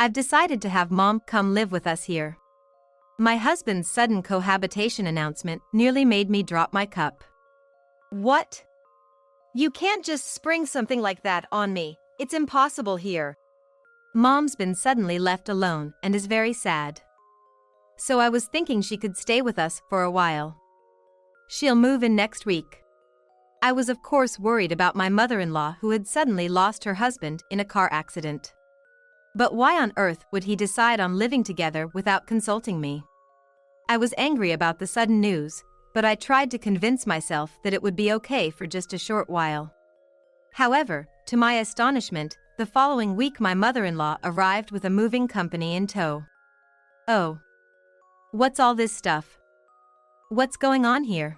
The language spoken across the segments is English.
I've decided to have Mom come live with us here. My husband's sudden cohabitation announcement nearly made me drop my cup. What? You can't just spring something like that on me. It's impossible here. Mom's been suddenly left alone and is very sad. So I was thinking she could stay with us for a while. She'll move in next week. I was of course worried about my mother-in-law who had suddenly lost her husband in a car accident. But why on earth would he decide on living together without consulting me? I was angry about the sudden news, but I tried to convince myself that it would be okay for just a short while. However, to my astonishment, the following week my mother-in-law arrived with a moving company in tow. Oh. What's all this stuff? What's going on here?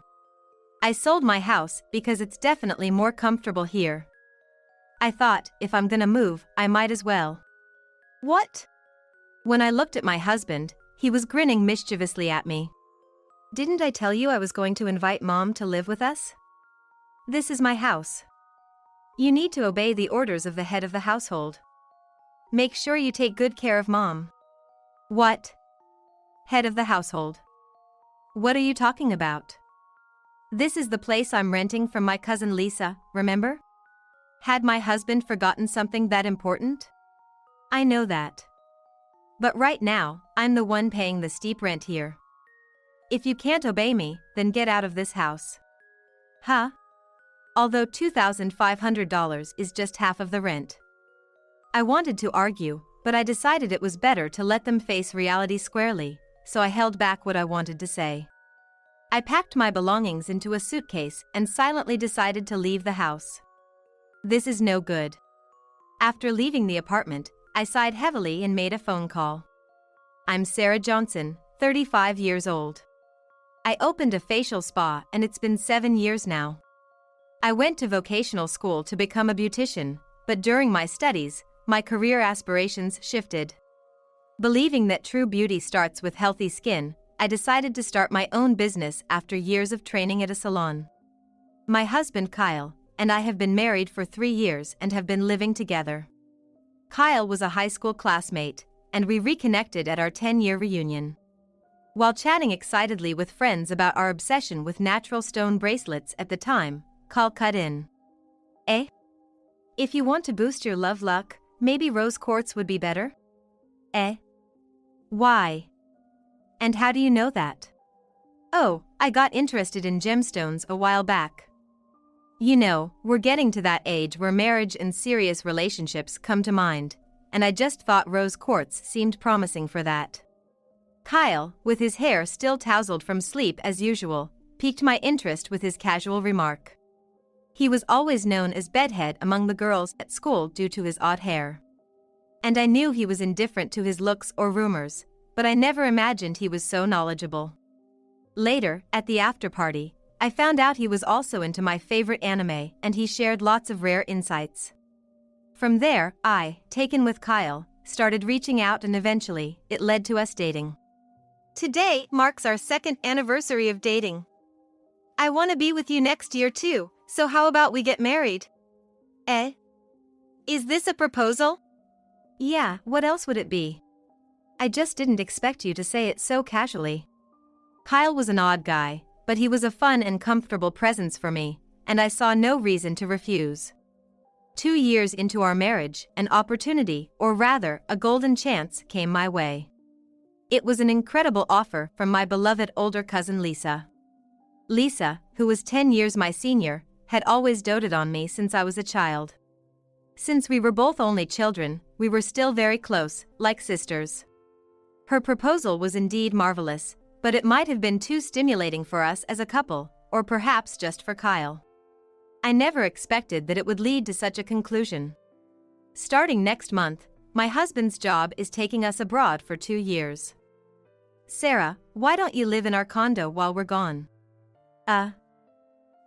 I sold my house because it's definitely more comfortable here. I thought, if I'm gonna move, I might as well. What? When I looked at my husband, he was grinning mischievously at me. Didn't I tell you I was going to invite Mom to live with us? This is my house. You need to obey the orders of the head of the household. Make sure you take good care of Mom. What? Head of the household. What are you talking about? This is the place I'm renting from my cousin Lisa, remember? Had my husband forgotten something that important? I know that. But right now, I'm the one paying the steep rent here. If you can't obey me, then get out of this house. Huh? Although $2,500 is just half of the rent. I wanted to argue, but I decided it was better to let them face reality squarely, so I held back what I wanted to say. I packed my belongings into a suitcase and silently decided to leave the house. This is no good. After leaving the apartment, I sighed heavily and made a phone call. I'm Sarah Johnson, 35 years old. I opened a facial spa and it's been 7 years now. I went to vocational school to become a beautician, but during my studies, my career aspirations shifted. Believing that true beauty starts with healthy skin, I decided to start my own business after years of training at a salon. My husband Kyle and I have been married for 3 years and have been living together. Kyle was a high school classmate, and we reconnected at our 10-year reunion. While chatting excitedly with friends about our obsession with natural stone bracelets at the time, Kyle cut in. Eh? If you want to boost your love luck, maybe rose quartz would be better? Eh? Why? And how do you know that? Oh, I got interested in gemstones a while back. You know, we're getting to that age where marriage and serious relationships come to mind, and I just thought rose quartz seemed promising for that. Kyle, with his hair still tousled from sleep as usual, piqued my interest with his casual remark. He was always known as bedhead among the girls at school due to his odd hair. And I knew he was indifferent to his looks or rumors, but I never imagined he was so knowledgeable. Later, at the after-party, I found out he was also into my favorite anime and he shared lots of rare insights. From there, I, taken with Kyle, started reaching out and eventually, it led to us dating. Today marks our 2nd anniversary of dating. I want to be with you next year too, so how about we get married? Eh? Is this a proposal? Yeah, what else would it be? I just didn't expect you to say it so casually. Kyle was an odd guy, but he was a fun and comfortable presence for me, and I saw no reason to refuse. 2 years into our marriage, an opportunity, or rather, a golden chance, came my way. It was an incredible offer from my beloved older cousin Lisa. Lisa, who was 10 years my senior, had always doted on me since I was a child. Since we were both only children, we were still very close, like sisters. Her proposal was indeed marvelous, but it might have been too stimulating for us as a couple, or perhaps just for Kyle. I never expected that it would lead to such a conclusion. Starting next month, my husband's job is taking us abroad for 2 years. Sarah, why don't you live in our condo while we're gone?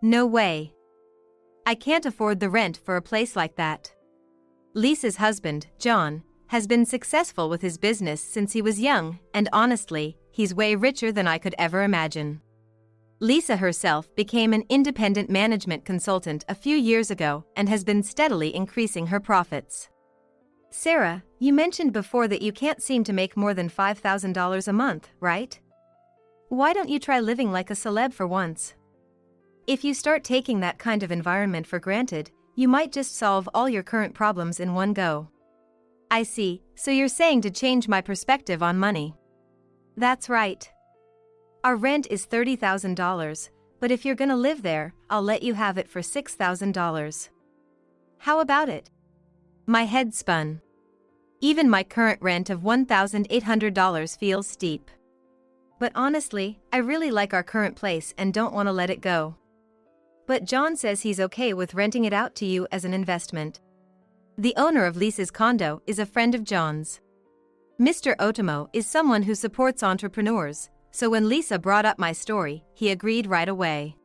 No way. I can't afford the rent for a place like that. Lisa's husband, John, has been successful with his business since he was young, and honestly, he's way richer than I could ever imagine. Lisa herself became an independent management consultant a few years ago and has been steadily increasing her profits. Sarah, you mentioned before that you can't seem to make more than $5,000 a month, right? Why don't you try living like a celeb for once? If you start taking that kind of environment for granted, you might just solve all your current problems in one go. I see, so you're saying to change my perspective on money. That's right. Our rent is $30,000, but if you're gonna live there, I'll let you have it for $6,000. How about it? My head spun. Even my current rent of $1,800 feels steep. But honestly, I really like our current place and don't want to let it go. But John says he's okay with renting it out to you as an investment. The owner of Lisa's condo is a friend of John's. Mr. Otomo is someone who supports entrepreneurs, so when Lisa brought up my story, he agreed right away.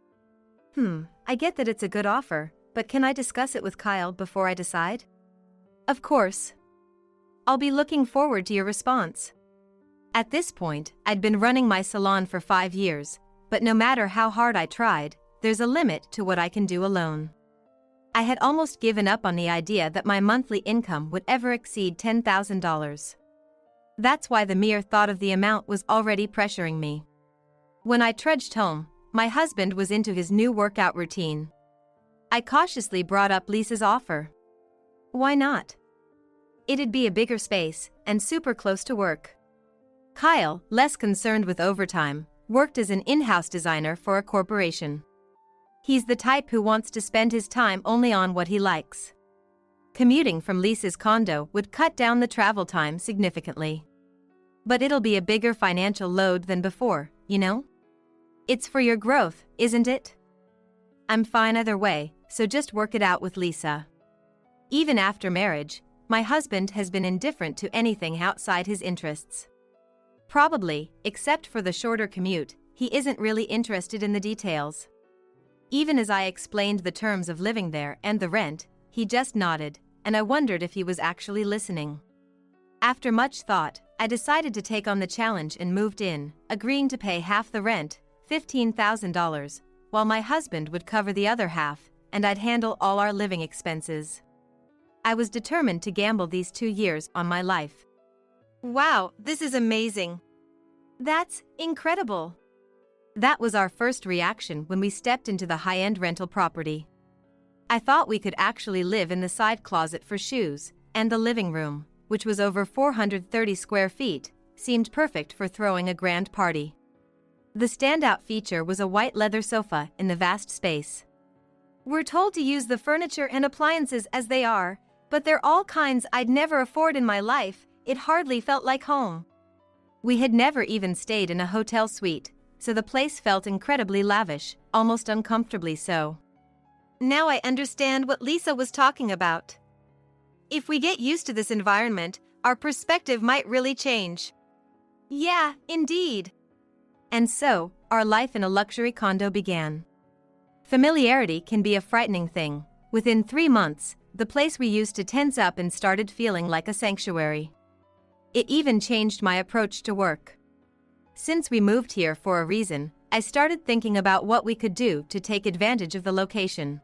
I get that it's a good offer, but can I discuss it with Kyle before I decide? Of course. I'll be looking forward to your response. At this point, I'd been running my salon for 5 years, but no matter how hard I tried, there's a limit to what I can do alone. I had almost given up on the idea that my monthly income would ever exceed $10,000. That's why the mere thought of the amount was already pressuring me. When I trudged home, my husband was into his new workout routine. I cautiously brought up Lisa's offer. Why not? It'd be a bigger space, and super close to work. Kyle, less concerned with overtime, worked as an in-house designer for a corporation. He's the type who wants to spend his time only on what he likes. Commuting from Lisa's condo would cut down the travel time significantly. But it'll be a bigger financial load than before, you know? It's for your growth, isn't it? I'm fine either way, so just work it out with Lisa. Even after marriage, my husband has been indifferent to anything outside his interests. Probably, except for the shorter commute, he isn't really interested in the details. Even as I explained the terms of living there and the rent, he just nodded, and I wondered if he was actually listening. After much thought, I decided to take on the challenge and moved in, agreeing to pay half the rent, $15,000, while my husband would cover the other half, and I'd handle all our living expenses. I was determined to gamble these 2 years on my life. Wow, this is amazing. That's incredible. That was our first reaction when we stepped into the high-end rental property. I thought we could actually live in the side closet for shoes, and the living room, which was over 430 square feet, seemed perfect for throwing a grand party. The standout feature was a white leather sofa in the vast space. We're told to use the furniture and appliances as they are, but they're all kinds I'd never afford in my life. It hardly felt like home. We had never even stayed in a hotel suite, so the place felt incredibly lavish, almost uncomfortably so. Now I understand what Lisa was talking about. If we get used to this environment, our perspective might really change. Yeah, indeed. And so, our life in a luxury condo began. Familiarity can be a frightening thing. Within 3 months, the place we used to tense up and started feeling like a sanctuary. It even changed my approach to work. Since we moved here for a reason, I started thinking about what we could do to take advantage of the location.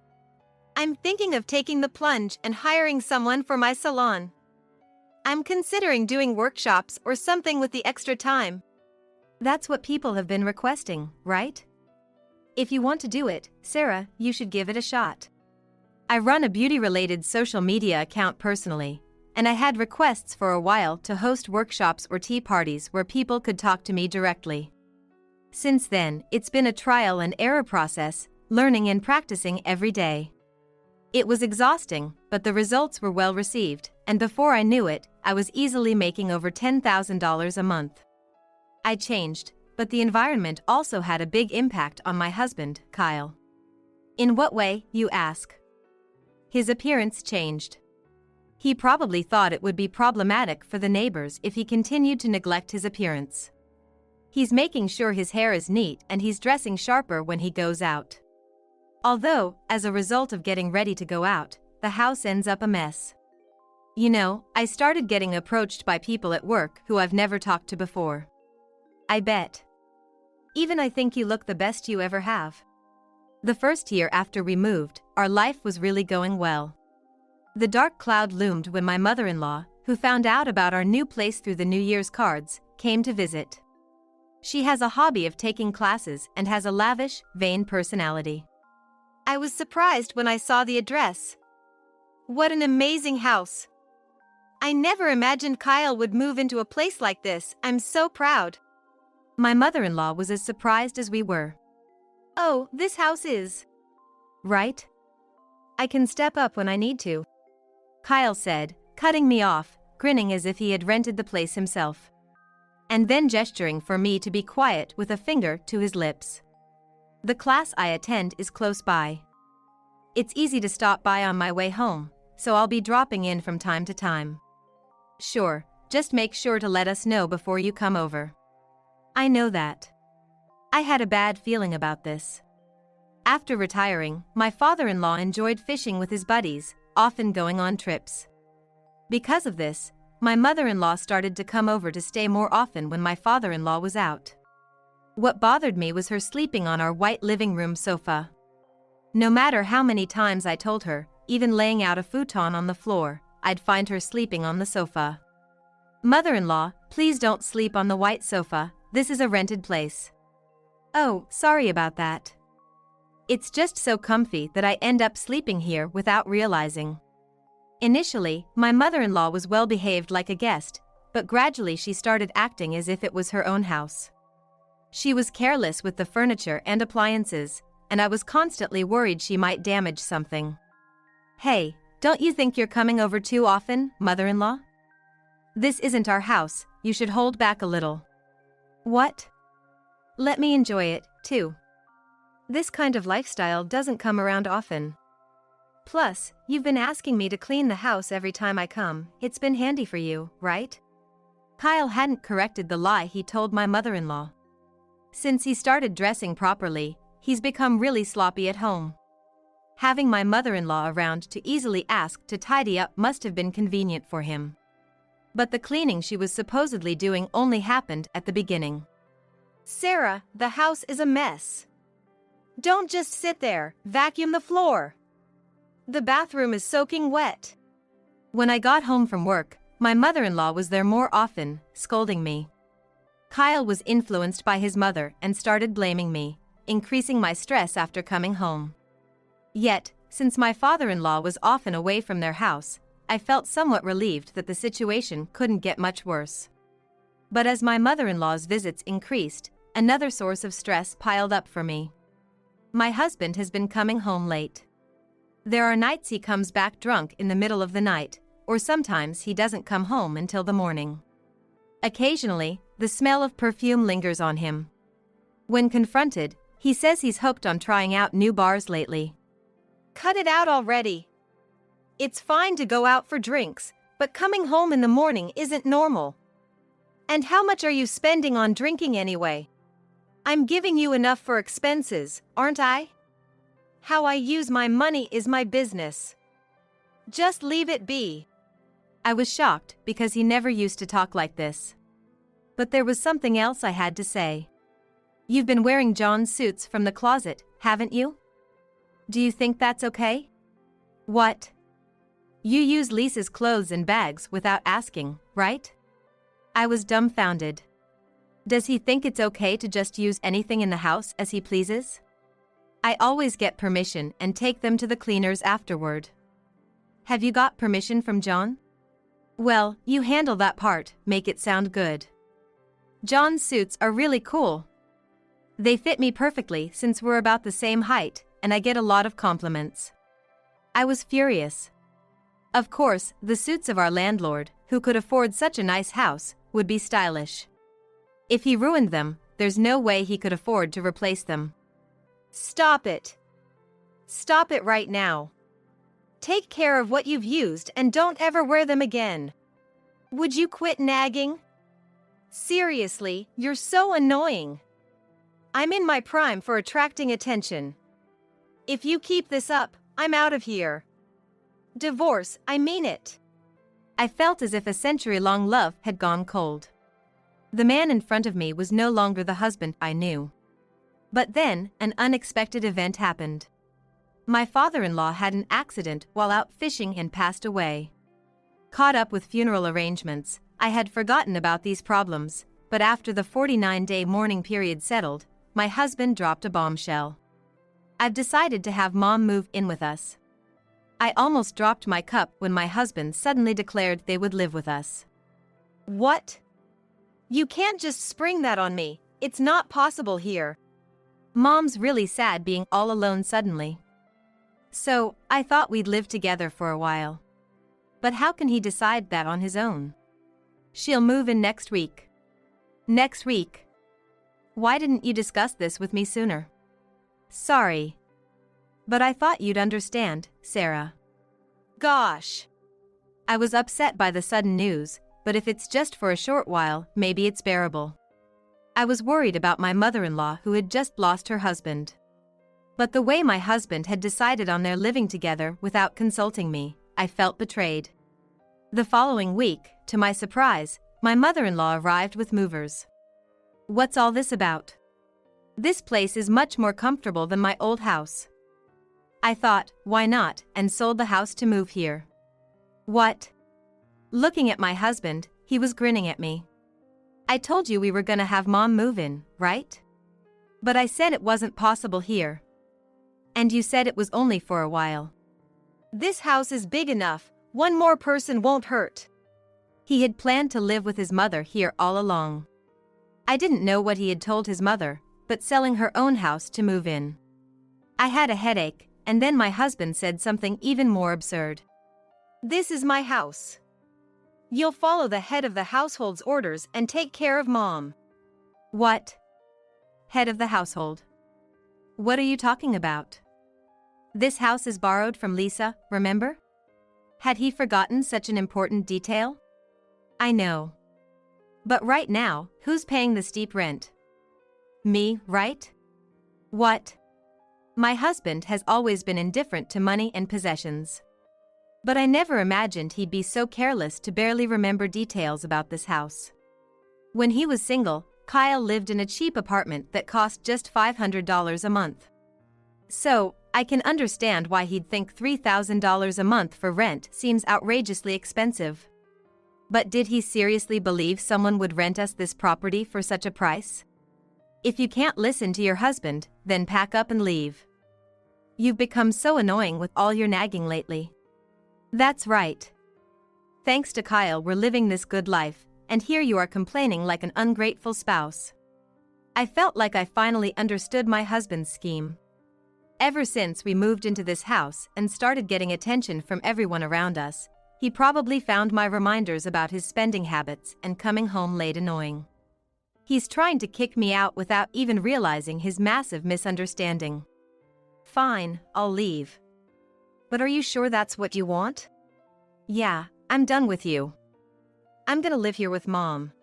I'm thinking of taking the plunge and hiring someone for my salon. I'm considering doing workshops or something with the extra time. That's what people have been requesting, right? If you want to do it, Sarah, you should give it a shot. I run a beauty-related social media account personally, and I had requests for a while to host workshops or tea parties where people could talk to me directly. Since then, it's been a trial and error process, learning and practicing every day. It was exhausting, but the results were well received, and before I knew it, I was easily making over $10,000 a month. I changed, but the environment also had a big impact on my husband, Kyle. In what way, you ask? His appearance changed. He probably thought it would be problematic for the neighbors if he continued to neglect his appearance. He's making sure his hair is neat and he's dressing sharper when he goes out. Although, as a result of getting ready to go out, the house ends up a mess. You know, I started getting approached by people at work who I've never talked to before. I bet. Even I think you look the best you ever have. The first year after we moved, our life was really going well. The dark cloud loomed when my mother-in-law, who found out about our new place through the New Year's cards, came to visit. She has a hobby of taking classes and has a lavish, vain personality. I was surprised when I saw the address. What an amazing house! I never imagined Kyle would move into a place like this. I'm so proud. My mother-in-law was as surprised as we were. Oh, this house is... right? I can step up when I need to, Kyle said, cutting me off, grinning as if he had rented the place himself. And then gesturing for me to be quiet with a finger to his lips. The class I attend is close by. It's easy to stop by on my way home, so I'll be dropping in from time to time. Sure, just make sure to let us know before you come over. I know that. I had a bad feeling about this. After retiring, my father-in-law enjoyed fishing with his buddies, often going on trips. Because of this, my mother-in-law started to come over to stay more often when my father-in-law was out. What bothered me was her sleeping on our white living room sofa. No matter how many times I told her, even laying out a futon on the floor, I'd find her sleeping on the sofa. Mother-in-law, please don't sleep on the white sofa, this is a rented place. Oh, sorry about that. It's just so comfy that I end up sleeping here without realizing. Initially, my mother-in-law was well behaved like a guest, but gradually she started acting as if it was her own house. She was careless with the furniture and appliances, and I was constantly worried she might damage something. Hey, don't you think you're coming over too often, mother-in-law? This isn't our house, you should hold back a little. What? Let me enjoy it, too. This kind of lifestyle doesn't come around often. Plus, you've been asking me to clean the house every time I come, it's been handy for you, right? Kyle hadn't corrected the lie he told my mother-in-law. Since he started dressing properly, he's become really sloppy at home. Having my mother-in-law around to easily ask to tidy up must have been convenient for him. But the cleaning she was supposedly doing only happened at the beginning. Sarah, the house is a mess. Don't just sit there, vacuum the floor. The bathroom is soaking wet. When I got home from work, my mother-in-law was there more often, scolding me. Kyle was influenced by his mother and started blaming me, increasing my stress after coming home. Yet, since my father-in-law was often away from their house, I felt somewhat relieved that the situation couldn't get much worse. But as my mother-in-law's visits increased, another source of stress piled up for me. My husband has been coming home late. There are nights he comes back drunk in the middle of the night, or sometimes he doesn't come home until the morning. Occasionally, the smell of perfume lingers on him. When confronted, he says he's hooked on trying out new bars lately. Cut it out already. It's fine to go out for drinks, but coming home in the morning isn't normal. And how much are you spending on drinking anyway? I'm giving you enough for expenses, aren't I? How I use my money is my business. Just leave it be. I was shocked because he never used to talk like this. But there was something else I had to say. You've been wearing John's suits from the closet, haven't you? Do you think that's okay? What? You use Lisa's clothes and bags without asking, right? I was dumbfounded. Does he think it's okay to just use anything in the house as he pleases? I always get permission and take them to the cleaners afterward. Have you got permission from John? Well, you handle that part, make it sound good. John's suits are really cool. They fit me perfectly since we're about the same height, and I get a lot of compliments. I was furious. Of course, the suits of our landlord, who could afford such a nice house, would be stylish. If he ruined them, there's no way he could afford to replace them. Stop it. Stop it right now. Take care of what you've used and don't ever wear them again. Would you quit nagging? Seriously, you're so annoying. I'm in my prime for attracting attention. If you keep this up, I'm out of here. Divorce, I mean it. I felt as if a century-long love had gone cold. The man in front of me was no longer the husband I knew. But then, an unexpected event happened. My father-in-law had an accident while out fishing and passed away. Caught up with funeral arrangements, I had forgotten about these problems, but after the 49-day mourning period settled, my husband dropped a bombshell. I've decided to have Mom move in with us. I almost dropped my cup when my husband suddenly declared they would live with us. What? You can't just spring that on me, it's not possible here. Mom's really sad being all alone suddenly. So, I thought we'd live together for a while. But how can he decide that on his own? She'll move in next week. Next week? Why didn't you discuss this with me sooner? Sorry. But I thought you'd understand, Sarah. Gosh. I was upset by the sudden news, but if it's just for a short while, maybe it's bearable. I was worried about my mother-in-law who had just lost her husband. But the way my husband had decided on their living together without consulting me, I felt betrayed. The following week, to my surprise, my mother-in-law arrived with movers. What's all this about? This place is much more comfortable than my old house. I thought, why not, and sold the house to move here. What? Looking at my husband, he was grinning at me. I told you we were gonna have Mom move in, right? But I said it wasn't possible here. And you said it was only for a while. This house is big enough, one more person won't hurt. He had planned to live with his mother here all along. I didn't know what he had told his mother, but selling her own house to move in. I had a headache, and then my husband said something even more absurd. This is my house. You'll follow the head of the household's orders and take care of Mom. What? Head of the household? What are you talking about? This house is borrowed from Lisa, remember? Had he forgotten such an important detail? I know. But right now, who's paying the steep rent? Me, right? What? My husband has always been indifferent to money and possessions. But I never imagined he'd be so careless to barely remember details about this house. When he was single, Kyle lived in a cheap apartment that cost just $500 a month. So, I can understand why he'd think $3,000 a month for rent seems outrageously expensive. But did he seriously believe someone would rent us this property for such a price? If you can't listen to your husband, then pack up and leave. You've become so annoying with all your nagging lately. That's right. Thanks to Kyle, we're living this good life, and here you are complaining like an ungrateful spouse. I felt like I finally understood my husband's scheme. Ever since we moved into this house and started getting attention from everyone around us, he probably found my reminders about his spending habits and coming home late annoying. He's trying to kick me out without even realizing his massive misunderstanding. Fine, I'll leave. But are you sure that's what you want? Yeah, I'm done with you. I'm gonna live here with Mom.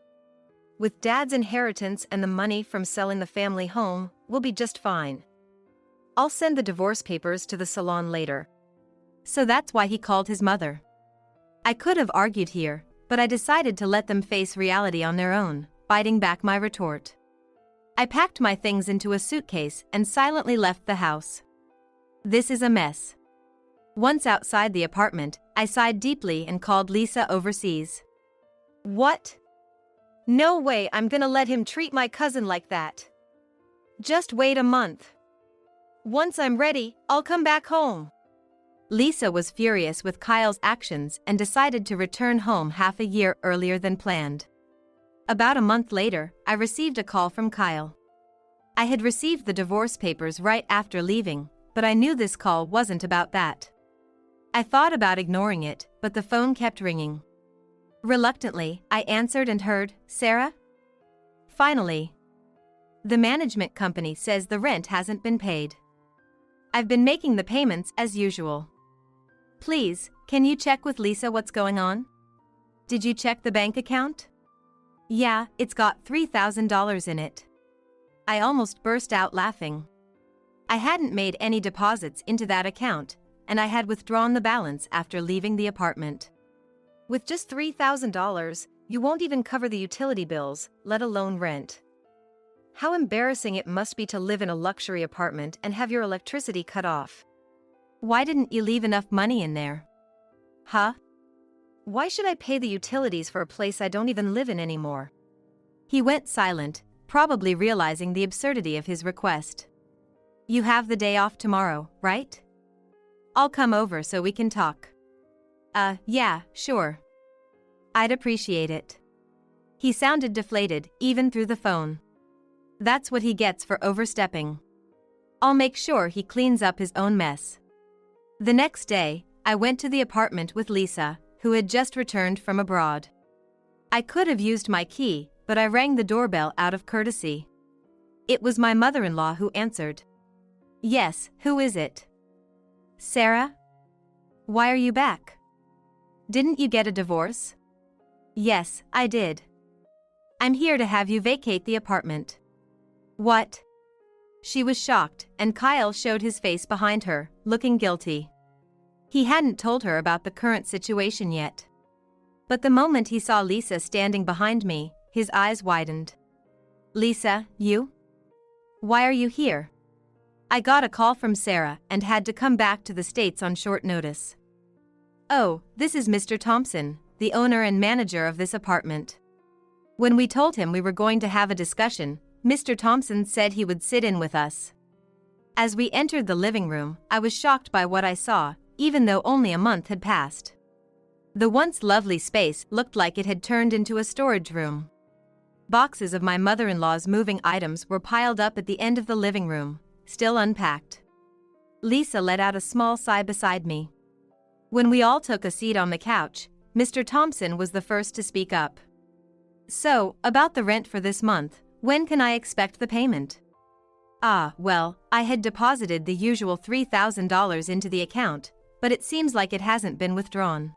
With Dad's inheritance and the money from selling the family home, we'll be just fine. I'll send the divorce papers to the salon later. So that's why he called his mother. I could have argued here, but I decided to let them face reality on their own, biting back my retort. I packed my things into a suitcase and silently left the house. This is a mess. Once outside the apartment, I sighed deeply and called Lisa overseas. What? No way I'm gonna let him treat my cousin like that. Just wait a month. Once I'm ready, I'll come back home. Lisa was furious with Kyle's actions and decided to return home half a year earlier than planned. About a month later, I received a call from Kyle. I had received the divorce papers right after leaving, but I knew this call wasn't about that. I thought about ignoring it, but the phone kept ringing. Reluctantly, I answered and heard, "Sarah?" Finally. The management company says the rent hasn't been paid. I've been making the payments as usual. Please, can you check with Lisa what's going on? Did you check the bank account? Yeah, it's got $3,000 in it. I almost burst out laughing. I hadn't made any deposits into that account, and I had withdrawn the balance after leaving the apartment. With just $3,000, you won't even cover the utility bills, let alone rent. How embarrassing it must be to live in a luxury apartment and have your electricity cut off. Why didn't you leave enough money in there? Huh? Why should I pay the utilities for a place I don't even live in anymore? He went silent, probably realizing the absurdity of his request. You have the day off tomorrow, right? I'll come over so we can talk. Yeah, sure. I'd appreciate it. He sounded deflated, even through the phone. That's what he gets for overstepping. I'll make sure he cleans up his own mess. The next day, I went to the apartment with Lisa, who had just returned from abroad. I could have used my key, but I rang the doorbell out of courtesy. It was my mother-in-law who answered. Yes, who is it? Sarah? Why are you back? Didn't you get a divorce? Yes, I did. I'm here to have you vacate the apartment. What? She was shocked, and Kyle showed his face behind her, looking guilty. He hadn't told her about the current situation yet. But the moment he saw Lisa standing behind me, his eyes widened. Lisa, you? Why are you here? I got a call from Sarah and had to come back to the States on short notice. Oh, this is Mr. Thompson, the owner and manager of this apartment. When we told him we were going to have a discussion, Mr. Thompson said he would sit in with us. As we entered the living room, I was shocked by what I saw, even though only a month had passed. The once lovely space looked like it had turned into a storage room. Boxes of my mother-in-law's moving items were piled up at the end of the living room, still unpacked. Lisa let out a small sigh beside me. When we all took a seat on the couch, Mr. Thompson was the first to speak up. So, about the rent for this month, when can I expect the payment? Well, I had deposited the usual $3,000 into the account, but it seems like it hasn't been withdrawn.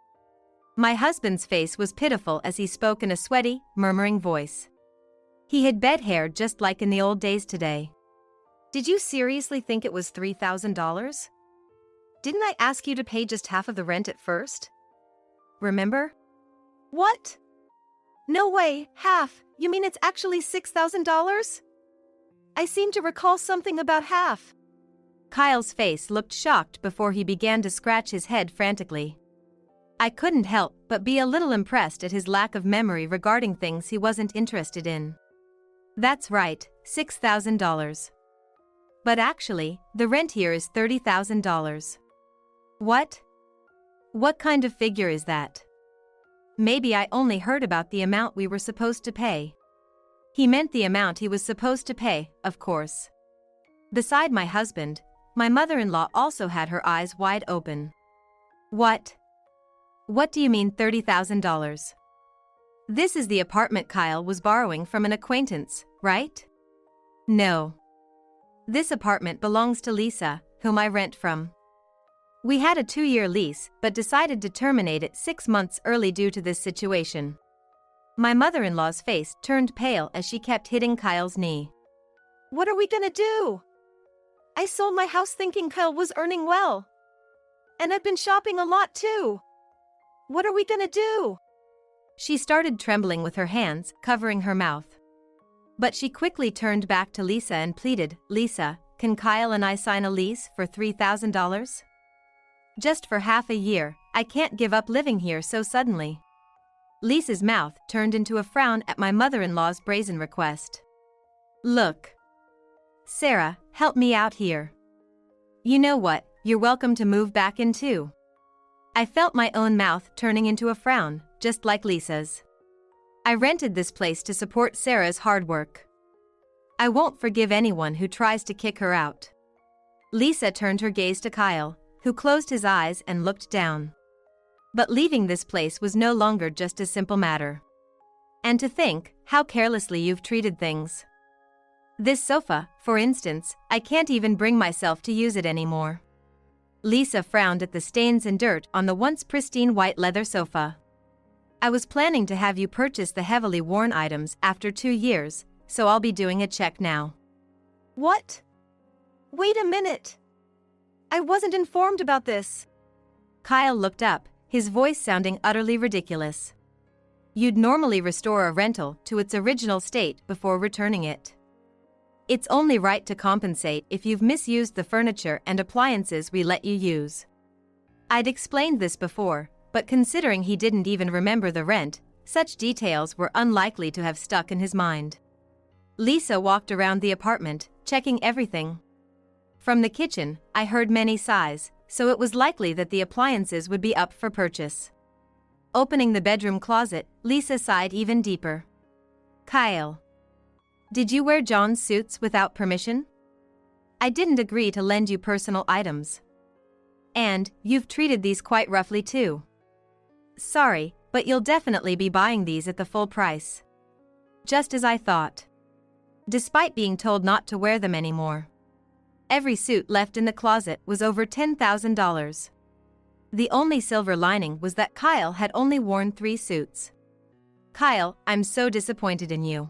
My husband's face was pitiful as he spoke in a sweaty, murmuring voice. He had bed hair just like in the old days today. Did you seriously think it was $3,000? Didn't I ask you to pay just half of the rent at first? Remember? What? No way, half. You mean it's actually $6,000? I seem to recall something about half. Kyle's face looked shocked before he began to scratch his head frantically. I couldn't help but be a little impressed at his lack of memory regarding things he wasn't interested in. That's right, $6,000. But actually, the rent here is $30,000. What? What kind of figure is that? Maybe I only heard about the amount we were supposed to pay. He meant the amount he was supposed to pay, of course. Beside my husband, my mother-in-law also had her eyes wide open. What? What do you mean $30,000? This is the apartment Kyle was borrowing from an acquaintance, right? No. This apartment belongs to Lisa, whom I rent from. We had a 2-year lease, but decided to terminate it 6 months early due to this situation. My mother-in-law's face turned pale as she kept hitting Kyle's knee. What are we gonna do? I sold my house thinking Kyle was earning well. And I've been shopping a lot too. What are we gonna do? She started trembling with her hands covering her mouth. But she quickly turned back to Lisa and pleaded, Lisa, can Kyle and I sign a lease for $3,000? Just for half a year, I can't give up living here so suddenly. Lisa's mouth turned into a frown at my mother-in-law's brazen request. Look. Sarah, help me out here. You know what, you're welcome to move back in too. I felt my own mouth turning into a frown, just like Lisa's. I rented this place to support Sarah's hard work. I won't forgive anyone who tries to kick her out. Lisa turned her gaze to Kyle, who closed his eyes and looked down. But leaving this place was no longer just a simple matter. And to think how carelessly you've treated things. This sofa, for instance, I can't even bring myself to use it anymore. Lisa frowned at the stains and dirt on the once pristine white leather sofa. I was planning to have you purchase the heavily worn items after 2 years, so I'll be doing a check now. What? Wait a minute. I wasn't informed about this. Kyle looked up, his voice sounding utterly ridiculous. You'd normally restore a rental to its original state before returning it. It's only right to compensate if you've misused the furniture and appliances we let you use. I'd explained this before, but considering he didn't even remember the rent, such details were unlikely to have stuck in his mind. Lisa walked around the apartment, checking everything. From the kitchen, I heard many sighs, so it was likely that the appliances would be up for purchase. Opening the bedroom closet, Lisa sighed even deeper. Kyle. Did you wear John's suits without permission? I didn't agree to lend you personal items. And, you've treated these quite roughly too. Sorry, but you'll definitely be buying these at the full price. Just as I thought. Despite being told not to wear them anymore. Every suit left in the closet was over $10,000. The only silver lining was that Kyle had only worn 3 suits. Kyle, I'm so disappointed in you.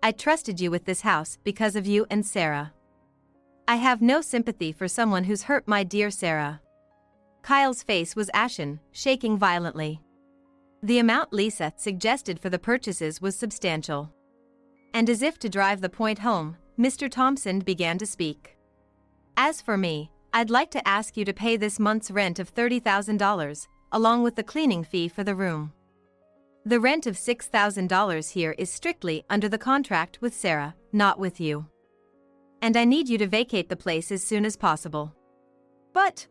I trusted you with this house because of you and Sarah. I have no sympathy for someone who's hurt my dear Sarah. Kyle's face was ashen, shaking violently. The amount Lisa suggested for the purchases was substantial. And as if to drive the point home, Mr. Thompson began to speak. As for me, I'd like to ask you to pay this month's rent of $30,000, along with the cleaning fee for the room. The rent of $6,000 here is strictly under the contract with Sarah, not with you. And I need you to vacate the place as soon as possible. But,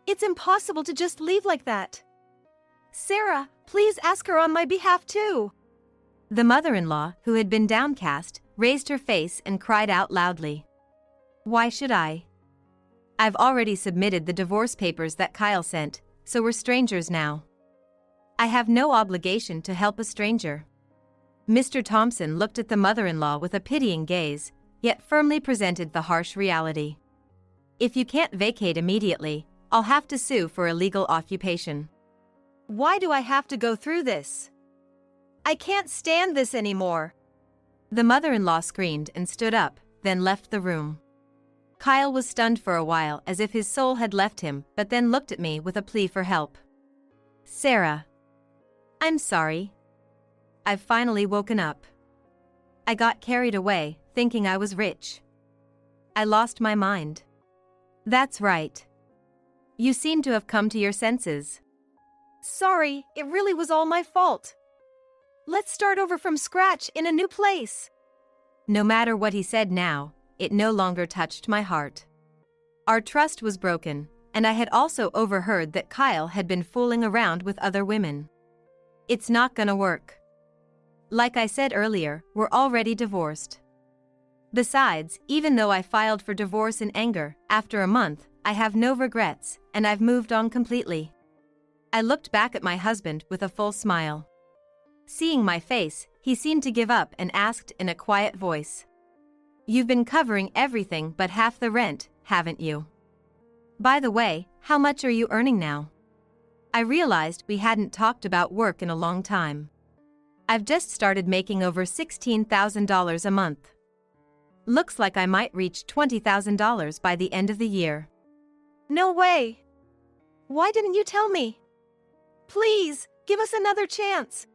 it's impossible to just leave like that. Sarah, please ask her on my behalf too. The mother-in-law, who had been downcast, raised her face and cried out loudly. Why should I? I've already submitted the divorce papers that Kyle sent, so we're strangers now. I have no obligation to help a stranger. Mr. Thompson looked at the mother-in-law with a pitying gaze, yet firmly presented the harsh reality. If you can't vacate immediately, I'll have to sue for illegal occupation. Why do I have to go through this? I can't stand this anymore. The mother-in-law screamed and stood up, then left the room. Kyle was stunned for a while as if his soul had left him, but then looked at me with a plea for help. Sarah. I'm sorry. I've finally woken up. I got carried away, thinking I was rich. I lost my mind. That's right. You seem to have come to your senses. Sorry, it really was all my fault. Let's start over from scratch in a new place. No matter what he said now, it no longer touched my heart. Our trust was broken, and I had also overheard that Kyle had been fooling around with other women. It's not gonna work. Like I said earlier, we're already divorced. Besides, even though I filed for divorce in anger, after a month, I have no regrets, and I've moved on completely. I looked back at my husband with a full smile. Seeing my face, he seemed to give up and asked in a quiet voice. You've been covering everything but half the rent, haven't you? By the way, how much are you earning now? I realized we hadn't talked about work in a long time. I've just started making over $16,000 a month. Looks like I might reach $20,000 by the end of the year. No way. Why didn't you tell me? Please, give us another chance.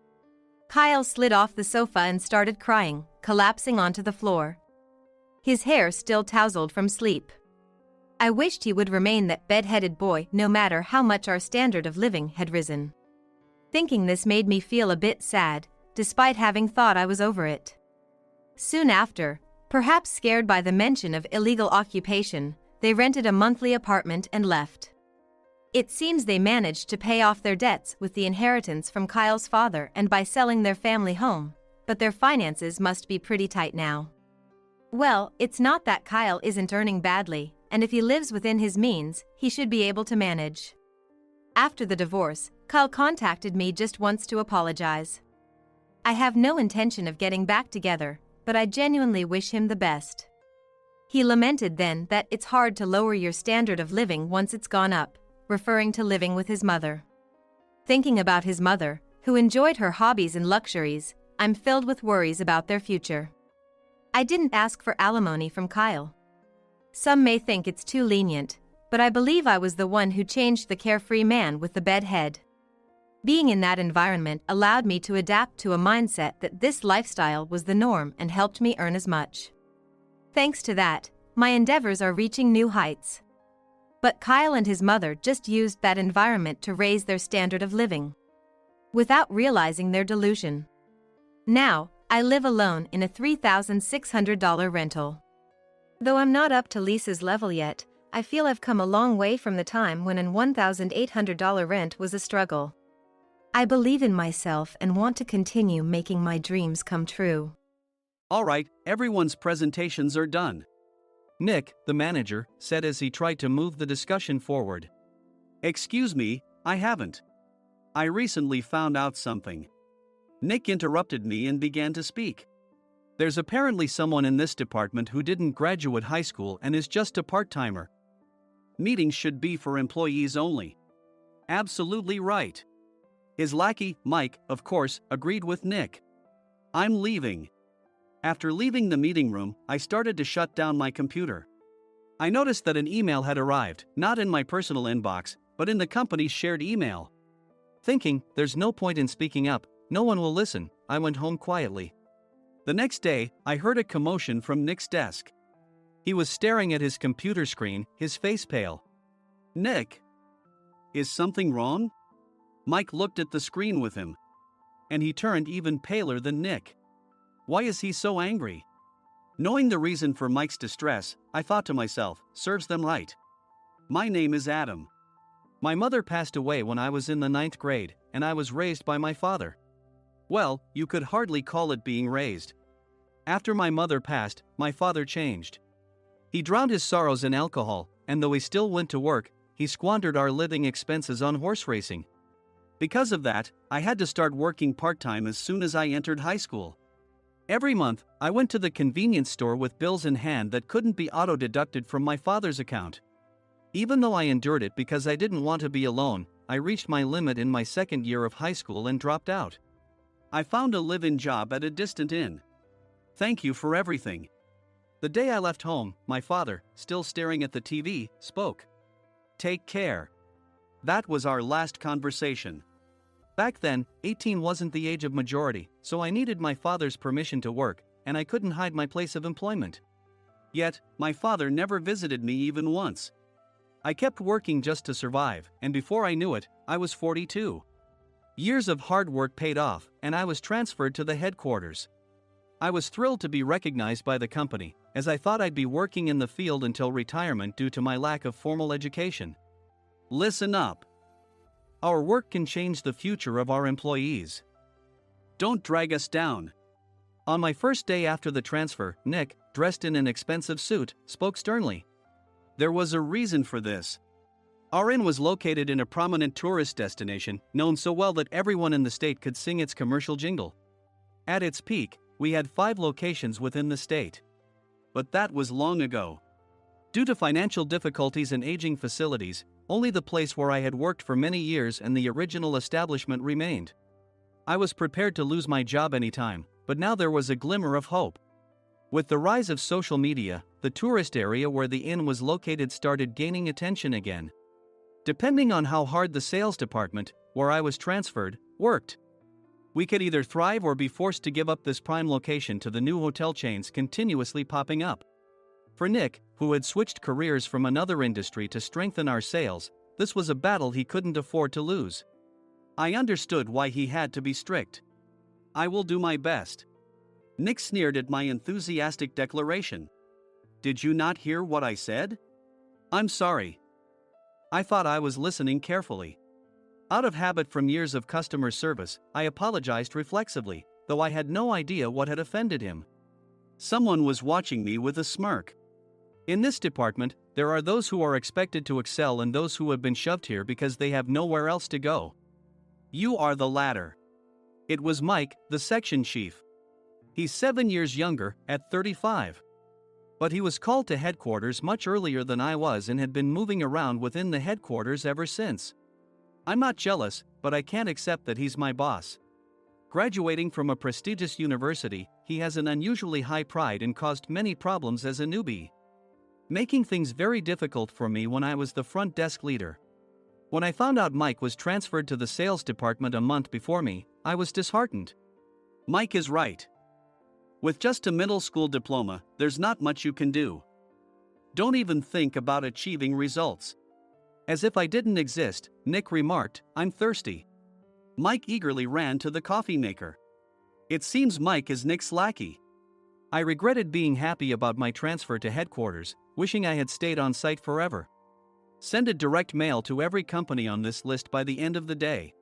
Kyle slid off the sofa and started crying, collapsing onto the floor. His hair still tousled from sleep. I wished he would remain that bed-headed boy no matter how much our standard of living had risen. Thinking this made me feel a bit sad, despite having thought I was over it. Soon after, perhaps scared by the mention of illegal occupation, they rented a monthly apartment and left. It seems they managed to pay off their debts with the inheritance from Kyle's father and by selling their family home, but their finances must be pretty tight now. Well, it's not that Kyle isn't earning badly, and if he lives within his means, he should be able to manage. After the divorce, Kyle contacted me just once to apologize. I have no intention of getting back together, but I genuinely wish him the best. He lamented then that it's hard to lower your standard of living once it's gone up, referring to living with his mother. Thinking about his mother, who enjoyed her hobbies and luxuries, I'm filled with worries about their future. I didn't ask for alimony from Kyle. Some may think it's too lenient, but I believe I was the one who changed the carefree man with the bed head. Being in that environment allowed me to adapt to a mindset that this lifestyle was the norm and helped me earn as much. Thanks to that, my endeavors are reaching new heights. But Kyle and his mother just used that environment to raise their standard of living, without realizing their delusion. Now, I live alone in a $3,600 rental. Though I'm not up to Lisa's level yet, I feel I've come a long way from the time when an $1,800 rent was a struggle. I believe in myself and want to continue making my dreams come true. All right, everyone's presentations are done. Nick, the manager, said as he tried to move the discussion forward. Excuse me, I haven't. I recently found out something. Nick interrupted me and began to speak. There's apparently someone in this department who didn't graduate high school and is just a part-timer. Meetings should be for employees only. Absolutely right. His lackey, Mike, of course, agreed with Nick. I'm leaving. After leaving the meeting room, I started to shut down my computer. I noticed that an email had arrived, not in my personal inbox, but in the company's shared email. Thinking, there's no point in speaking up, no one will listen, I went home quietly. The next day, I heard a commotion from Nick's desk. He was staring at his computer screen, his face pale. Nick! Is something wrong? Mike looked at the screen with him. And he turned even paler than Nick. Why is he so angry? Knowing the reason for Mike's distress, I thought to myself, serves them right. My name is Adam. My mother passed away when I was in the 9th grade, and I was raised by my father. Well, you could hardly call it being raised. After my mother passed, my father changed. He drowned his sorrows in alcohol, and though he still went to work, he squandered our living expenses on horse racing. Because of that, I had to start working part-time as soon as I entered high school. Every month, I went to the convenience store with bills in hand that couldn't be auto-deducted from my father's account. Even though I endured it because I didn't want to be alone, I reached my limit in my second year of high school and dropped out. I found a live-in job at a distant inn. Thank you for everything. The day I left home, my father, still staring at the TV, spoke. Take care. That was our last conversation. Back then, 18 wasn't the age of majority, so I needed my father's permission to work, and I couldn't hide my place of employment. Yet, my father never visited me even once. I kept working just to survive, and before I knew it, I was 42. Years of hard work paid off, and I was transferred to the headquarters. I was thrilled to be recognized by the company, as I thought I'd be working in the field until retirement due to my lack of formal education. Listen up. Our work can change the future of our employees. Don't drag us down. On my first day after the transfer, Nick, dressed in an expensive suit, spoke sternly. There was a reason for this. Our inn was located in a prominent tourist destination, known so well that everyone in the state could sing its commercial jingle. At its peak, we had 5 locations within the state. But that was long ago. Due to financial difficulties and aging facilities, only the place where I had worked for many years and the original establishment remained. I was prepared to lose my job anytime, but now there was a glimmer of hope. With the rise of social media, the tourist area where the inn was located started gaining attention again. Depending on how hard the sales department, where I was transferred, worked, we could either thrive or be forced to give up this prime location to the new hotel chains continuously popping up. For Nick, who had switched careers from another industry to strengthen our sales, this was a battle he couldn't afford to lose. I understood why he had to be strict. I will do my best. Nick sneered at my enthusiastic declaration. Did you not hear what I said? I'm sorry. I thought I was listening carefully. Out of habit from years of customer service, I apologized reflexively, though I had no idea what had offended him. Someone was watching me with a smirk. In this department, there are those who are expected to excel and those who have been shoved here because they have nowhere else to go. You are the latter. It was Mike, the section chief. He's 7 years younger, at 35. But he was called to headquarters much earlier than I was and had been moving around within the headquarters ever since. I'm not jealous, but I can't accept that he's my boss. Graduating from a prestigious university, he has an unusually high pride and caused many problems as a newbie, making things very difficult for me when I was the front desk leader. When I found out Mike was transferred to the sales department a month before me, I was disheartened. Mike is right. With just a middle school diploma, there's not much you can do. Don't even think about achieving results. As if I didn't exist, Nick remarked, "I'm thirsty." Mike eagerly ran to the coffee maker. It seems Mike is Nick's lackey. I regretted being happy about my transfer to headquarters, wishing I had stayed on site forever. Send a direct mail to every company on this list by the end of the day.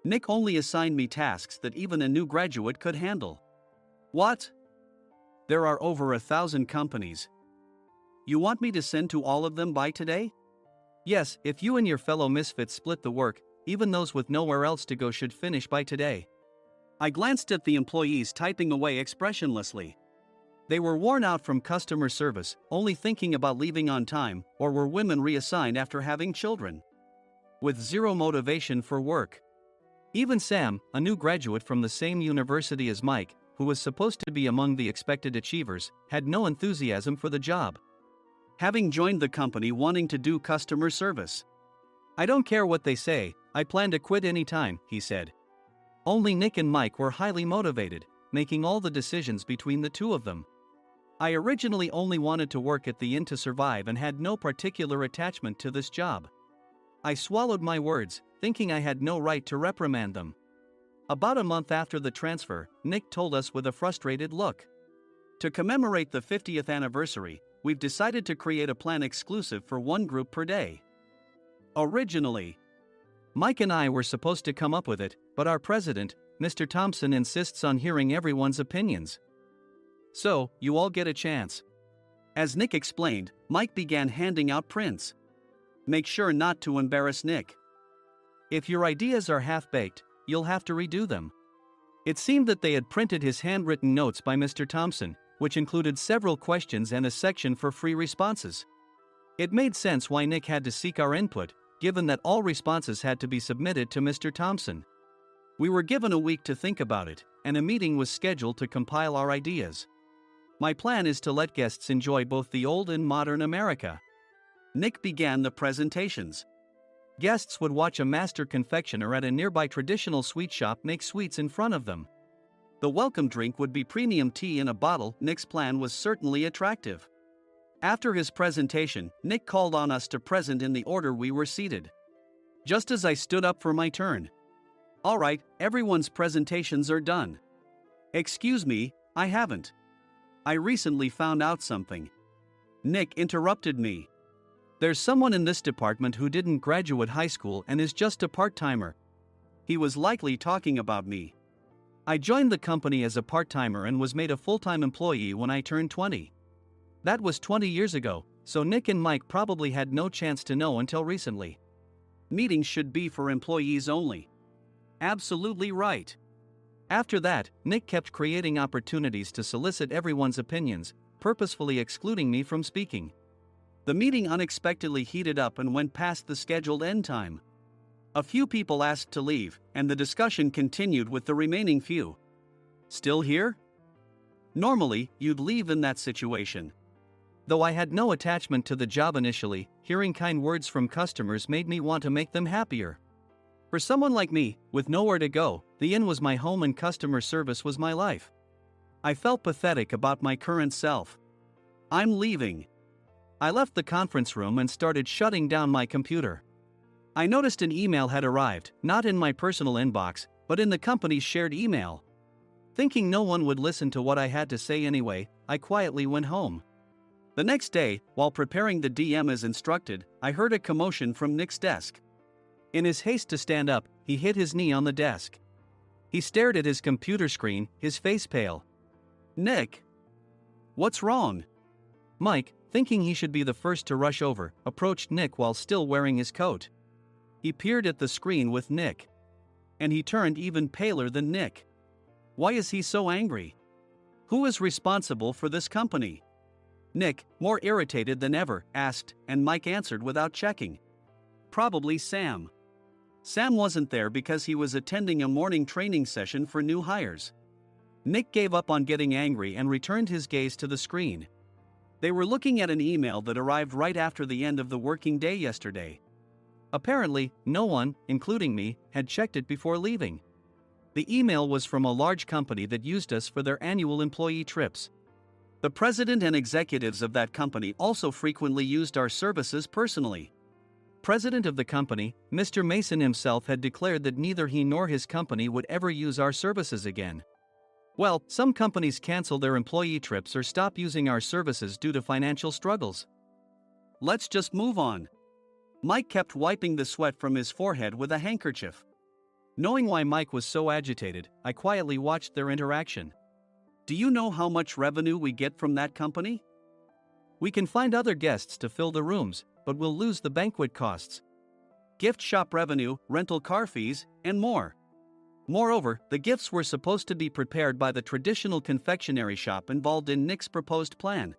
Nick only assigned me tasks that even a new graduate could handle. What? There are over 1,000 companies. You want me to send to all of them by today? Yes, if you and your fellow misfits split the work, even those with nowhere else to go should finish by today. I glanced at the employees typing away expressionlessly. They were worn out from customer service, only thinking about leaving on time, or were women reassigned after having children. With zero motivation for work. Even Sam, a new graduate from the same university as Mike, who was supposed to be among the expected achievers, had no enthusiasm for the job. Having joined the company wanting to do customer service. I don't care what they say, I plan to quit anytime, he said. Only Nick and Mike were highly motivated, making all the decisions between the two of them. I originally only wanted to work at the inn to survive and had no particular attachment to this job. I swallowed my words, thinking I had no right to reprimand them. About a month after the transfer, Nick told us with a frustrated look. To commemorate the 50th anniversary, we've decided to create a plan exclusive for one group per day. Originally, Mike and I were supposed to come up with it, but our president, Mr. Thompson, insists on hearing everyone's opinions. So, you all get a chance. As Nick explained, Mike began handing out prints. Make sure not to embarrass Nick. If your ideas are half-baked, you'll have to redo them. It seemed that they had printed his handwritten notes by Mr. Thompson, which included several questions and a section for free responses. It made sense why Nick had to seek our input, given that all responses had to be submitted to Mr. Thompson. We were given a week to think about it, and a meeting was scheduled to compile our ideas. My plan is to let guests enjoy both the old and modern America. Nick began the presentations. Guests would watch a master confectioner at a nearby traditional sweet shop make sweets in front of them. The welcome drink would be premium tea in a bottle. Nick's plan was certainly attractive. After his presentation, Nick called on us to present in the order we were seated. Just as I stood up for my turn. All right, everyone's presentations are done. Excuse me, I haven't. I recently found out something. Nick interrupted me. There's someone in this department who didn't graduate high school and is just a part-timer. He was likely talking about me. I joined the company as a part-timer and was made a full-time employee when I turned 20. That was 20 years ago, so Nick and Mike probably had no chance to know until recently. Meetings should be for employees only. Absolutely right. After that, Nick kept creating opportunities to solicit everyone's opinions, purposefully excluding me from speaking. The meeting unexpectedly heated up and went past the scheduled end time. A few people asked to leave, and the discussion continued with the remaining few. Still here? Normally, you'd leave in that situation. Though I had no attachment to the job initially, hearing kind words from customers made me want to make them happier. For someone like me, with nowhere to go, the inn was my home and customer service was my life. I felt pathetic about my current self. I'm leaving. I left the conference room and started shutting down my computer. I noticed an email had arrived, not in my personal inbox, but in the company's shared email. Thinking no one would listen to what I had to say anyway, I quietly went home. The next day, while preparing the DM as instructed, I heard a commotion from Nick's desk. In his haste to stand up, he hit his knee on the desk. He stared at his computer screen, his face pale. Nick! What's wrong? Mike, thinking he should be the first to rush over, approached Nick while still wearing his coat. He peered at the screen with Nick. And he turned even paler than Nick. Why is he so angry? Who is responsible for this company? Nick, more irritated than ever, asked, and Mike answered without checking. Probably Sam. Sam wasn't there because he was attending a morning training session for new hires. Nick gave up on getting angry and returned his gaze to the screen. They were looking at an email that arrived right after the end of the working day yesterday. Apparently, no one, including me, had checked it before leaving. The email was from a large company that used us for their annual employee trips. The president and executives of that company also frequently used our services personally. President of the company, Mr. Mason himself had declared that neither he nor his company would ever use our services again. Well, some companies cancel their employee trips or stop using our services due to financial struggles. Let's just move on. Mike kept wiping the sweat from his forehead with a handkerchief. Knowing why Mike was so agitated, I quietly watched their interaction. Do you know how much revenue we get from that company? We can find other guests to fill the rooms, but we'll lose the banquet costs, gift shop revenue, rental car fees, and more. Moreover, the gifts were supposed to be prepared by the traditional confectionery shop involved in Nick's proposed plan.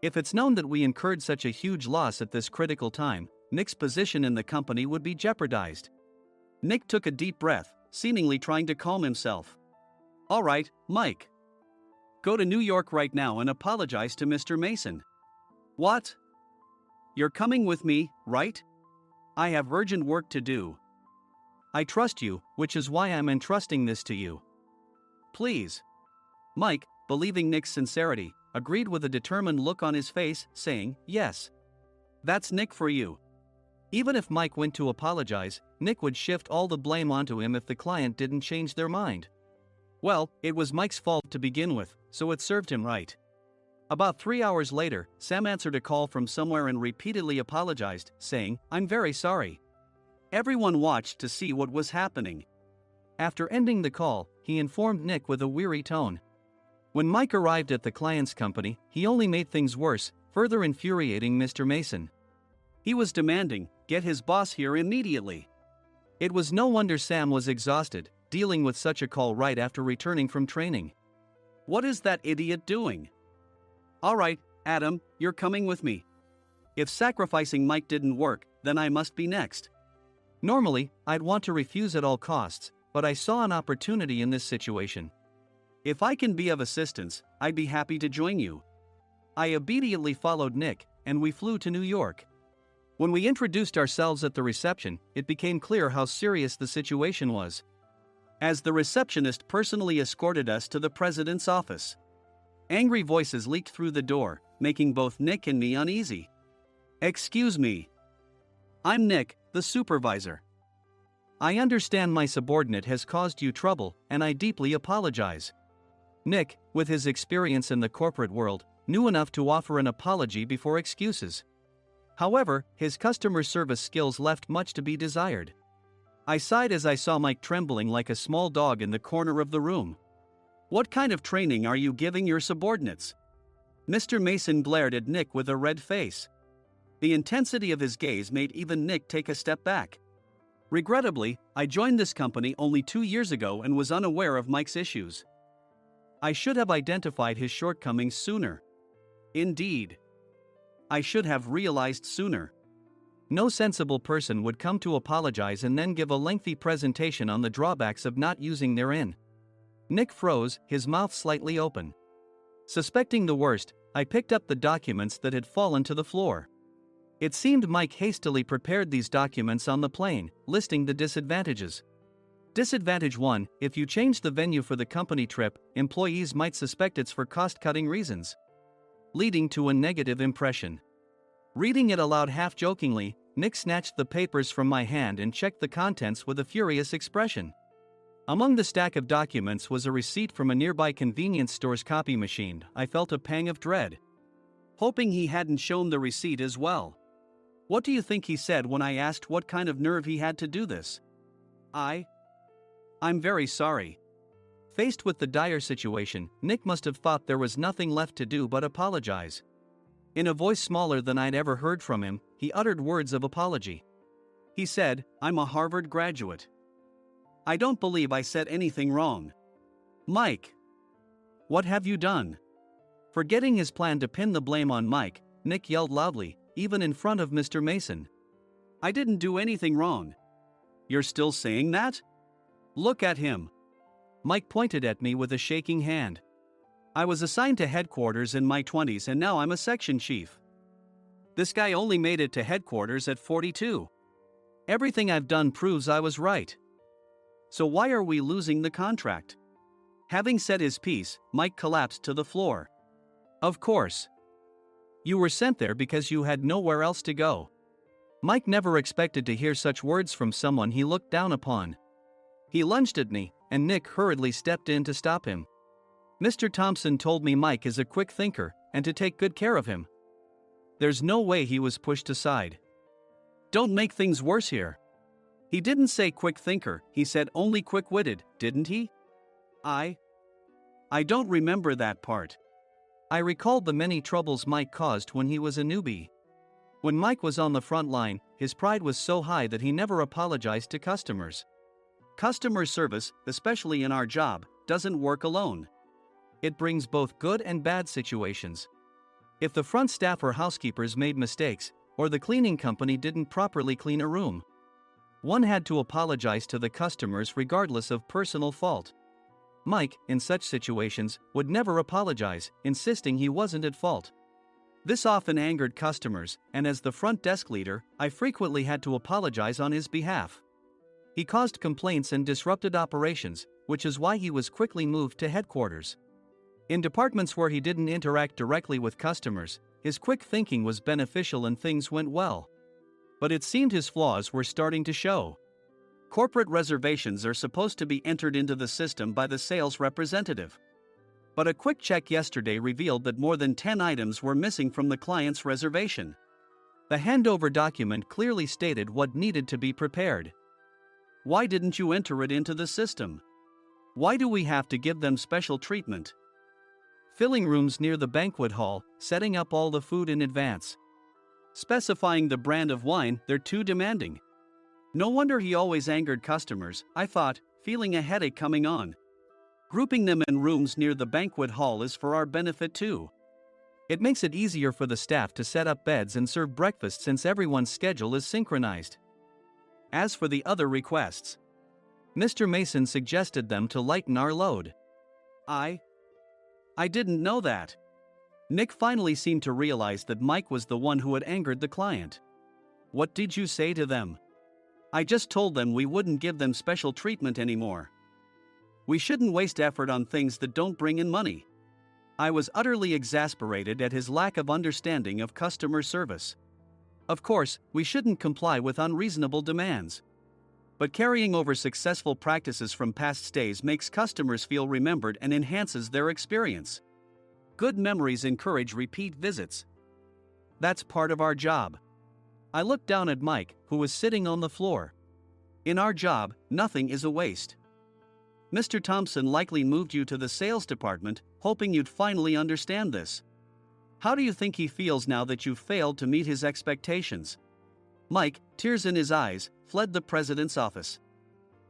If it's known that we incurred such a huge loss at this critical time, Nick's position in the company would be jeopardized. Nick took a deep breath, seemingly trying to calm himself. All right, Mike. Go to New York right now and apologize to Mr. Mason. What? You're coming with me, right? I have urgent work to do. I trust you, which is why I'm entrusting this to you. Please. Mike, believing Nick's sincerity, agreed with a determined look on his face, saying, yes. That's Nick for you. Even if Mike went to apologize, Nick would shift all the blame onto him if the client didn't change their mind. Well, it was Mike's fault to begin with, so it served him right. About 3 hours later, Sam answered a call from somewhere and repeatedly apologized, saying, I'm very sorry. Everyone watched to see what was happening. After ending the call, he informed Nick with a weary tone. When Mike arrived at the client's company, he only made things worse, further infuriating Mr. Mason. He was demanding, get his boss here immediately. It was no wonder Sam was exhausted, dealing with such a call right after returning from training. What is that idiot doing? All right, Adam, you're coming with me. If sacrificing Mike didn't work, then I must be next. Normally, I'd want to refuse at all costs, but I saw an opportunity in this situation. If I can be of assistance, I'd be happy to join you. I obediently followed Nick, and we flew to New York. When we introduced ourselves at the reception, it became clear how serious the situation was, as the receptionist personally escorted us to the president's office. Angry voices leaked through the door, making both Nick and me uneasy. Excuse me. I'm Nick, the supervisor. I understand my subordinate has caused you trouble, and I deeply apologize. Nick, with his experience in the corporate world, knew enough to offer an apology before excuses. However, his customer service skills left much to be desired. I sighed as I saw Mike trembling like a small dog in the corner of the room. What kind of training are you giving your subordinates? Mr. Mason glared at Nick with a red face. The intensity of his gaze made even Nick take a step back. Regrettably, I joined this company only 2 years ago and was unaware of Mike's issues. I should have identified his shortcomings sooner. Indeed. I should have realized sooner. No sensible person would come to apologize and then give a lengthy presentation on the drawbacks of not using their inn. Nick froze, his mouth slightly open. Suspecting the worst, I picked up the documents that had fallen to the floor. It seemed Mike hastily prepared these documents on the plane, listing the disadvantages. Disadvantage 1: if you change the venue for the company trip, employees might suspect it's for cost-cutting reasons, leading to a negative impression. Reading it aloud half-jokingly, Nick snatched the papers from my hand and checked the contents with a furious expression. Among the stack of documents was a receipt from a nearby convenience store's copy machine. I felt a pang of dread, hoping he hadn't shown the receipt as well. What do you think he said when I asked what kind of nerve he had to do this? I'm very sorry. Faced with the dire situation, Nick must have thought there was nothing left to do but apologize. In a voice smaller than I'd ever heard from him, he uttered words of apology. He said, I'm a Harvard graduate. I don't believe I said anything wrong. Mike, what have you done? Forgetting his plan to pin the blame on Mike, Nick yelled loudly, even in front of Mr. Mason. I didn't do anything wrong. You're still saying that? Look at him. Mike pointed at me with a shaking hand. I was assigned to headquarters in my 20s and now I'm a section chief. This guy only made it to headquarters at 42. Everything I've done proves I was right. So why are we losing the contract? Having said his piece, Mike collapsed to the floor. Of course. You were sent there because you had nowhere else to go. Mike never expected to hear such words from someone he looked down upon. He lunged at me, and Nick hurriedly stepped in to stop him. Mr. Thompson told me Mike is a quick thinker, and to take good care of him. There's no way he was pushed aside. Don't make things worse here. He didn't say quick thinker, he said only quick-witted, didn't he? I don't remember that part. I recalled the many troubles Mike caused when he was a newbie. When Mike was on the front line, his pride was so high that he never apologized to customers. Customer service, especially in our job, doesn't work alone. It brings both good and bad situations. If the front staff or housekeepers made mistakes, or the cleaning company didn't properly clean a room, one had to apologize to the customers regardless of personal fault. Mike, in such situations, would never apologize, insisting he wasn't at fault. This often angered customers, and as the front desk leader, I frequently had to apologize on his behalf. He caused complaints and disrupted operations, which is why he was quickly moved to headquarters. In departments where he didn't interact directly with customers, his quick thinking was beneficial and things went well. But it seemed his flaws were starting to show. Corporate reservations are supposed to be entered into the system by the sales representative. But a quick check yesterday revealed that more than 10 items were missing from the client's reservation. The handover document clearly stated what needed to be prepared. Why didn't you enter it into the system? Why do we have to give them special treatment? Filling rooms near the banquet hall, setting up all the food in advance. Specifying the brand of wine, they're too demanding. No wonder he always angered customers, I thought, feeling a headache coming on. Grouping them in rooms near the banquet hall is for our benefit too. It makes it easier for the staff to set up beds and serve breakfast since everyone's schedule is synchronized. As for the other requests, Mr. Mason suggested them to lighten our load. I didn't know that. Nick finally seemed to realize that Mike was the one who had angered the client. What did you say to them? I just told them we wouldn't give them special treatment anymore. We shouldn't waste effort on things that don't bring in money. I was utterly exasperated at his lack of understanding of customer service. Of course, we shouldn't comply with unreasonable demands. But carrying over successful practices from past stays makes customers feel remembered and enhances their experience. Good memories encourage repeat visits. That's part of our job. I looked down at Mike, who was sitting on the floor. In our job, nothing is a waste. Mr. Thompson likely moved you to the sales department, hoping you'd finally understand this. How do you think he feels now that you've failed to meet his expectations? Mike, tears in his eyes, fled the president's office.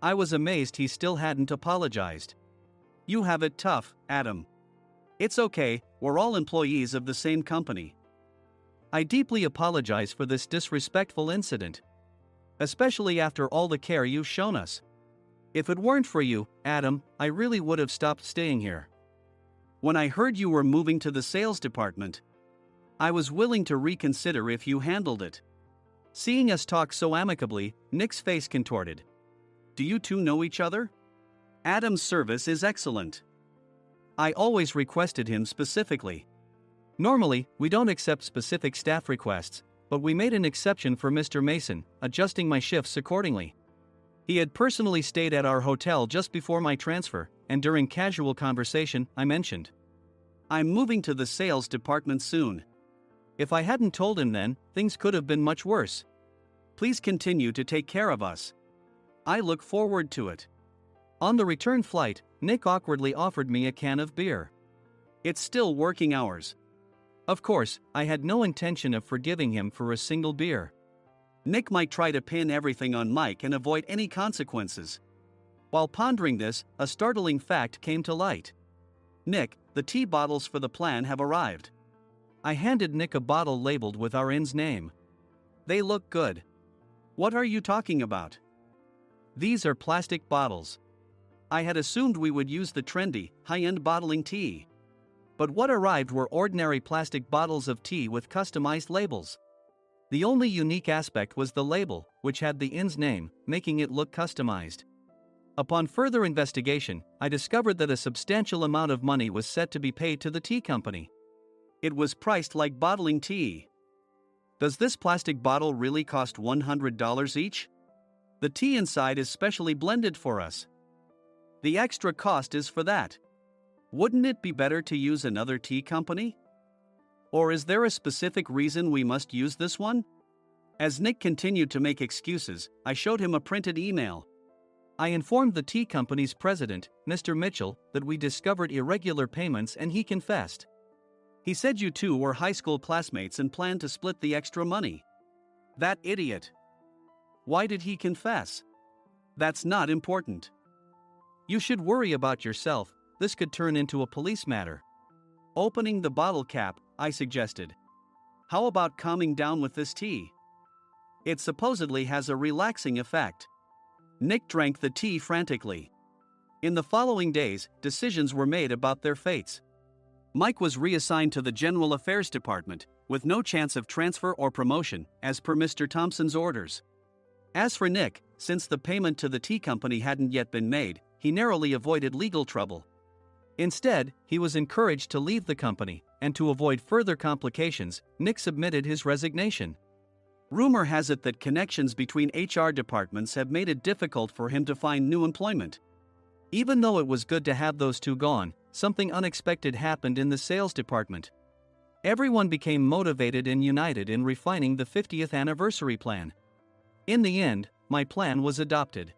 I was amazed he still hadn't apologized. You have it tough, Adam. It's okay, we're all employees of the same company. I deeply apologize for this disrespectful incident. Especially after all the care you've shown us. If it weren't for you, Adam, I really would have stopped staying here. When I heard you were moving to the sales department, I was willing to reconsider if you handled it. Seeing us talk so amicably, Nick's face contorted. Do you two know each other? Adam's service is excellent. I always requested him specifically. Normally, we don't accept specific staff requests, but we made an exception for Mr. Mason, adjusting my shifts accordingly. He had personally stayed at our hotel just before my transfer, and during casual conversation, I mentioned, I'm moving to the sales department soon. If I hadn't told him then, things could have been much worse. Please continue to take care of us. I look forward to it. On the return flight, Nick awkwardly offered me a can of beer. It's still working hours. Of course, I had no intention of forgiving him for a single beer. Nick might try to pin everything on Mike and avoid any consequences. While pondering this, a startling fact came to light. Nick, the tea bottles for the plan have arrived. I handed Nick a bottle labeled with our inn's name. They look good. What are you talking about? These are plastic bottles. I had assumed we would use the trendy, high-end bottling tea. But what arrived were ordinary plastic bottles of tea with customized labels. The only unique aspect was the label, which had the inn's name, making it look customized. Upon further investigation, I discovered that a substantial amount of money was set to be paid to the tea company. It was priced like bottling tea. Does this plastic bottle really cost $100 each? The tea inside is specially blended for us. The extra cost is for that. Wouldn't it be better to use another tea company? Or is there a specific reason we must use this one? As Nick continued to make excuses, I showed him a printed email. I informed the tea company's president, Mr. Mitchell, that we discovered irregular payments and he confessed. He said you two were high school classmates and planned to split the extra money. That idiot. Why did he confess? That's not important. You should worry about yourself, this could turn into a police matter. Opening the bottle cap, I suggested. How about calming down with this tea? It supposedly has a relaxing effect. Nick drank the tea frantically. In the following days, decisions were made about their fates. Mike was reassigned to the General Affairs Department, with no chance of transfer or promotion, as per Mr. Thompson's orders. As for Nick, since the payment to the tea company hadn't yet been made, he narrowly avoided legal trouble. Instead, he was encouraged to leave the company, and to avoid further complications, Nick submitted his resignation. Rumor has it that connections between HR departments have made it difficult for him to find new employment. Even though it was good to have those two gone, something unexpected happened in the sales department. Everyone became motivated and united in refining the 50th anniversary plan. In the end, my plan was adopted.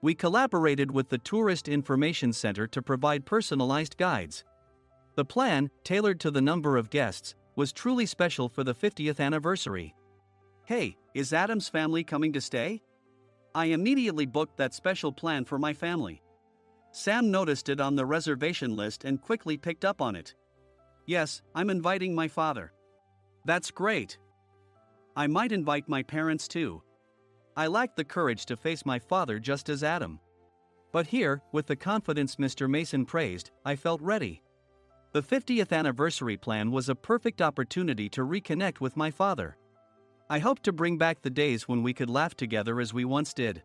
We collaborated with the Tourist Information Center to provide personalized guides. The plan, tailored to the number of guests, was truly special for the 50th anniversary. Hey, is Adam's family coming to stay? I immediately booked that special plan for my family. Sam noticed it on the reservation list and quickly picked up on it. Yes, I'm inviting my father. That's great. I might invite my parents too. I lacked the courage to face my father just as Adam. But here, with the confidence Mr. Mason praised, I felt ready. The 50th anniversary plan was a perfect opportunity to reconnect with my father. I hoped to bring back the days when we could laugh together as we once did.